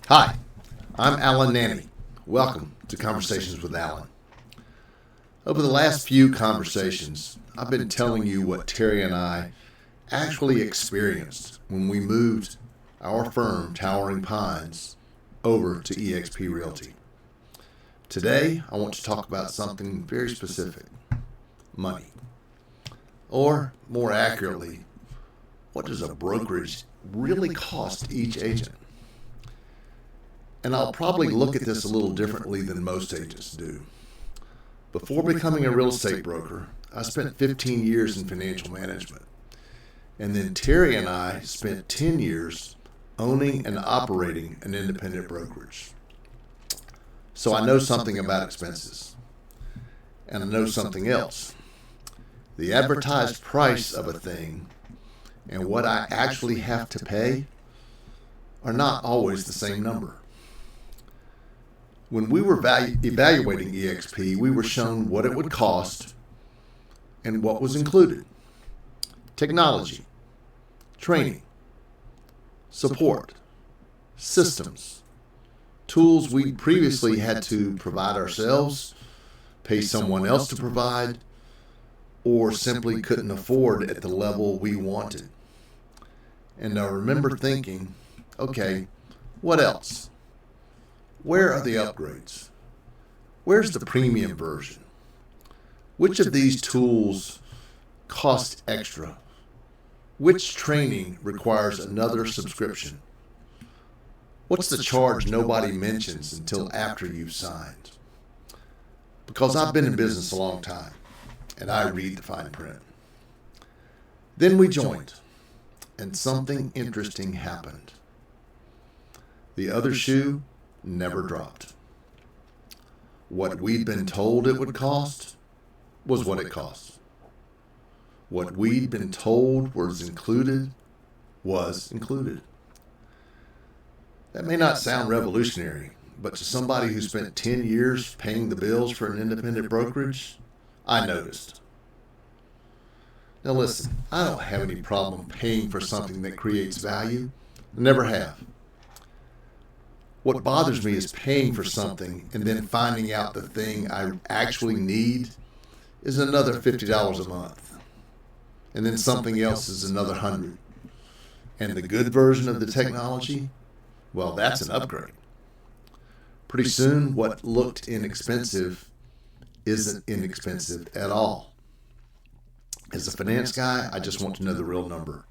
Hi, I'm Alan Nanny. Welcome to Conversations with Alan. Over the last few conversations, I've been telling you what Terry and I actually experienced when we moved our firm, Towering Pines, over to eXp Realty. Today, I want to talk about something very specific: money. Or, more accurately, what does a brokerage really cost each agent? And I'll probably look at this a little differently than most agents do. Before becoming a real estate broker, I spent 15 years in financial management. And then Terry and I spent 10 years owning and operating an independent brokerage. So I know something about expenses. And I know something else. The advertised price of a thing and what I actually have to pay are not always the same number. When we were evaluating eXp, we were shown what it would cost and what was included: technology, training, support, systems, tools we previously had to provide ourselves, pay someone else to provide, or simply couldn't afford at the level we wanted. And I remember thinking, okay, what else? Where are the upgrades? Where's the premium version? Which of these tools cost extra? Which training requires another subscription? What's the charge nobody mentions until after you've signed? Because I've been in business a long time, and I read the fine print. Then we joined, and something interesting happened. The other shoe never dropped. What we'd been told it would cost was what it cost. What we'd been told was included. That may not sound revolutionary, but to somebody who spent 10 years paying the bills for an independent brokerage, I noticed. Now listen, I don't have any problem paying for something that creates value. I never have. What bothers me is paying for something and then finding out the thing I actually need is another $50 a month. And then something else is another $100. And the good version of the technology, well, that's an upgrade. Pretty soon, what looked inexpensive isn't inexpensive at all. As a finance guy, I just want to know the real number.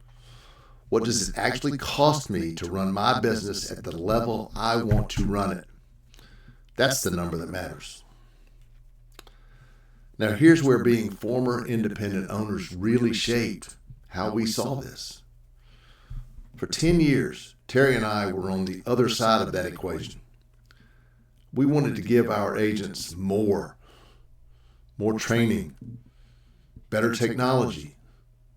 What does it actually cost me to run my business at the level I want to run it? That's the number that matters. Now, here's where being former independent owners really shaped how we saw this. For 10 years, Terry and I were on the other side of that equation. We wanted to give our agents more training, better technology,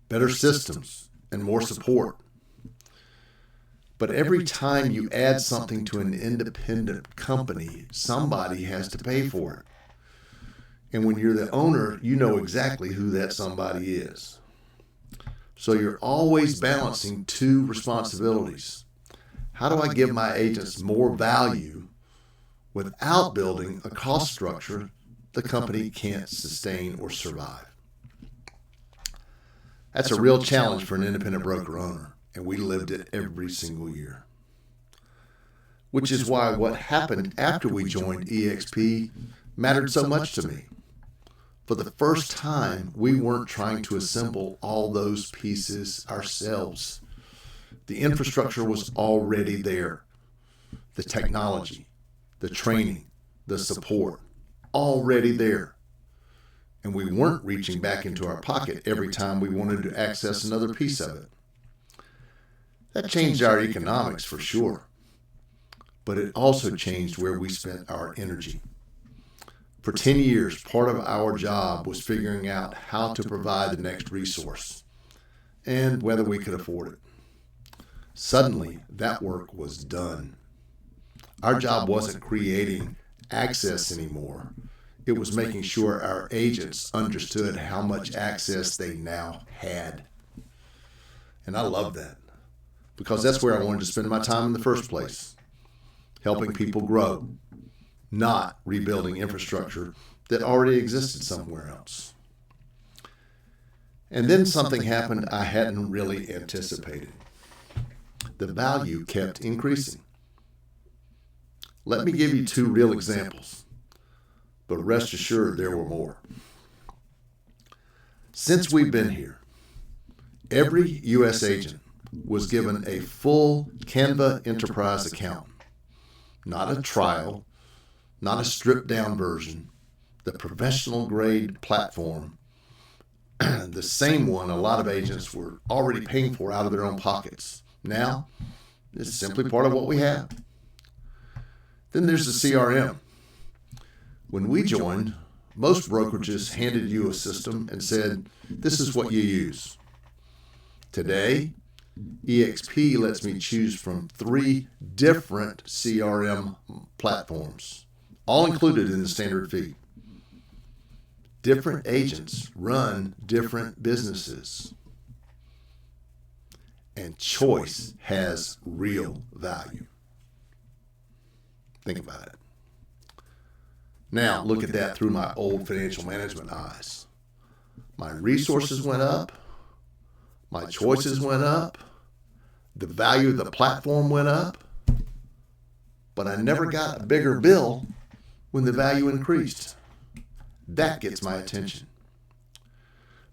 better systems, and more support. But every time you add something to an independent company, somebody has to pay for it. And when you're the owner, you know exactly who that somebody is. So you're always balancing two responsibilities. How do I give my agents more value without building a cost structure the company can't sustain or survive? That's a real challenge for an independent broker owner, and we lived it every single year. Which is why what happened after we joined eXp mattered so much to me. For the first time, we weren't trying to assemble all those pieces ourselves. The infrastructure was already there. The technology, the training, the support, already there. And we weren't reaching back into our pocket every time we wanted to access another piece of it. That changed our economics for sure, but it also changed where we spent our energy. For 10 years, part of our job was figuring out how to provide the next resource and whether we could afford it. Suddenly, that work was done. Our job wasn't creating access anymore. It was making sure our agents understood how much access they now had. And I love that, because that's where I wanted to spend my time in the first place. helping people grow, not rebuilding infrastructure that already existed somewhere else. And then something happened I hadn't really anticipated. The value kept increasing. Let me give you 2 real examples, but rest assured there were more. Since we've been here, every U.S. agent was given a full Canva Enterprise account, not a trial, not a stripped-down version, the professional-grade platform, the same one a lot of agents were already paying for out of their own pockets. Now, it's simply part of what we have. Then there's the CRM. When we joined, most brokerages handed you a system and said, this is what you use. Today, eXp lets me choose from 3 different CRM platforms, all included in the standard fee. Different agents run different businesses, and choice has real value. Think about it. Now, look at that through my old financial management eyes. My resources went up, my choices went up, the value of the platform went up, but I never got a bigger bill when the value increased. That gets my attention.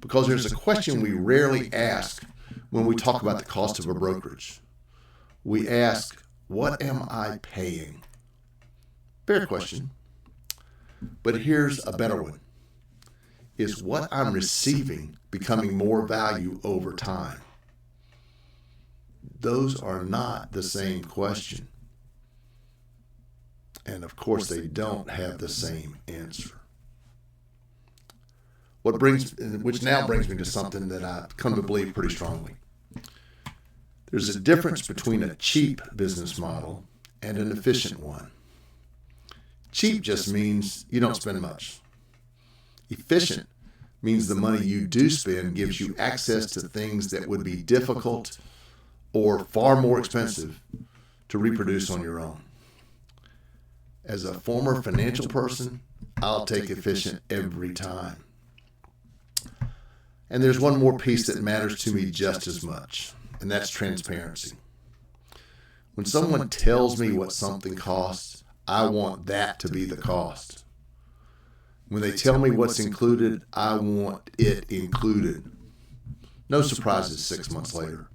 Because there's a question we rarely ask when we talk about the cost of a brokerage. We ask, what am I paying? Fair question. But here's a better one. Is what I'm receiving becoming more value over time? Those are not the same question. And of course, they don't have the same answer. Which now brings me to something that I've come to believe pretty strongly. There's a difference between a cheap business model and an efficient one. Cheap just means you don't spend much. Efficient means the money you do spend gives you access to things that would be difficult or far more expensive to reproduce on your own. As a former financial person, I'll take efficient every time. And there's one more piece that matters to me just as much, and that's transparency. When someone tells me what something costs, I want that to be the cost. When they tell me what's included, I want it included. No surprises 6 months later.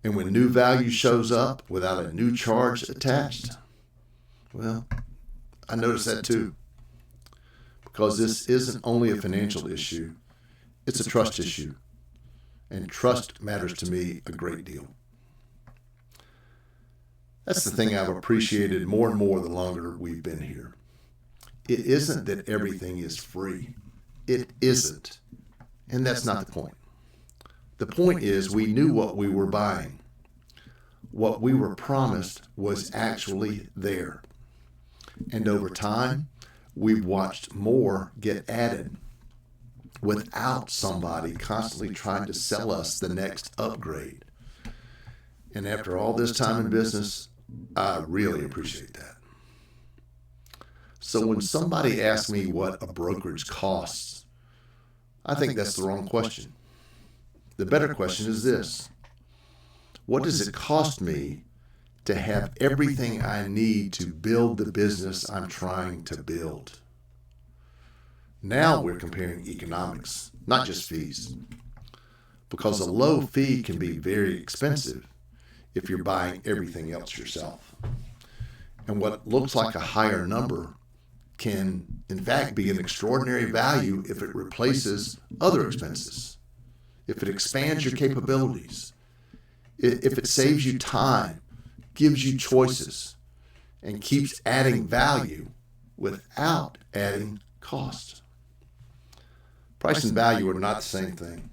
And when new value shows up without a new charge attached, well, I notice that too. Because this isn't only a financial issue, it's a trust issue. And trust matters to me a great deal. That's the thing I've appreciated more and more the longer we've been here. It isn't that everything is free. It isn't. And that's not the point. The point is we knew what we were buying. What we were promised was actually there. And over time, we've watched more get added without somebody constantly trying to sell us the next upgrade. And after all this time in business, I really appreciate that. So when somebody asks me what a brokerage costs, I think that's the wrong question. The better question is this: what does it cost me to have everything I need to build the business I'm trying to build? Now we're comparing economics, not just fees. Because a low fee can be very expensive if you're buying everything else yourself. And what looks like a higher number can, in fact, be an extraordinary value if it replaces other expenses, if it expands your capabilities, if it saves you time, gives you choices, and keeps adding value without adding cost. Price and value are not the same thing.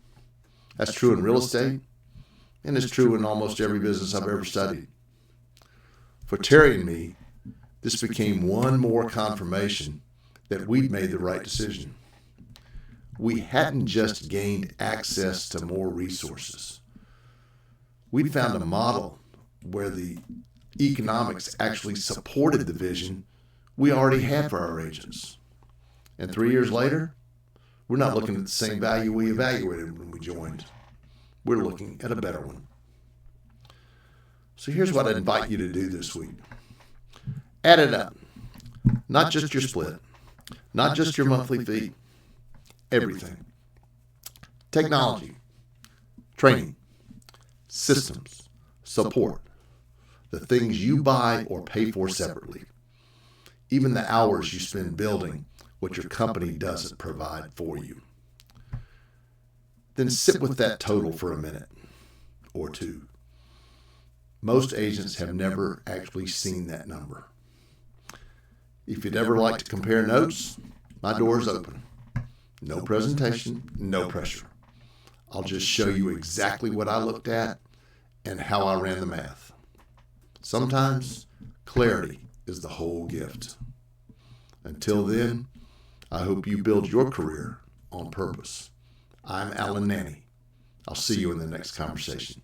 That's true in real estate, and it's true in almost every business I've ever studied. For Terry and me, this became one more confirmation that we'd made the right decision. We hadn't just gained access to more resources. We'd found a model where the economics actually supported the vision we already had for our agents. And 3 years later, we're not looking at the same value we evaluated when we joined. We're looking at a better one. So here's what I invite you to do this week. Add it up. Not just your split, not just your monthly fee, everything. Technology, training, systems, support, the things you buy or pay for separately, even the hours you spend building what your company doesn't provide for you. Then sit with that total for a minute or two. Most agents have never actually seen that number. If you'd ever like to compare notes, my door is open. No presentation, no pressure. I'll just show you exactly what I looked at and how I ran the math. Sometimes clarity is the whole gift. Until then, I hope you build your career on purpose. I'm Alan Nanny. I'll see you in the next conversation.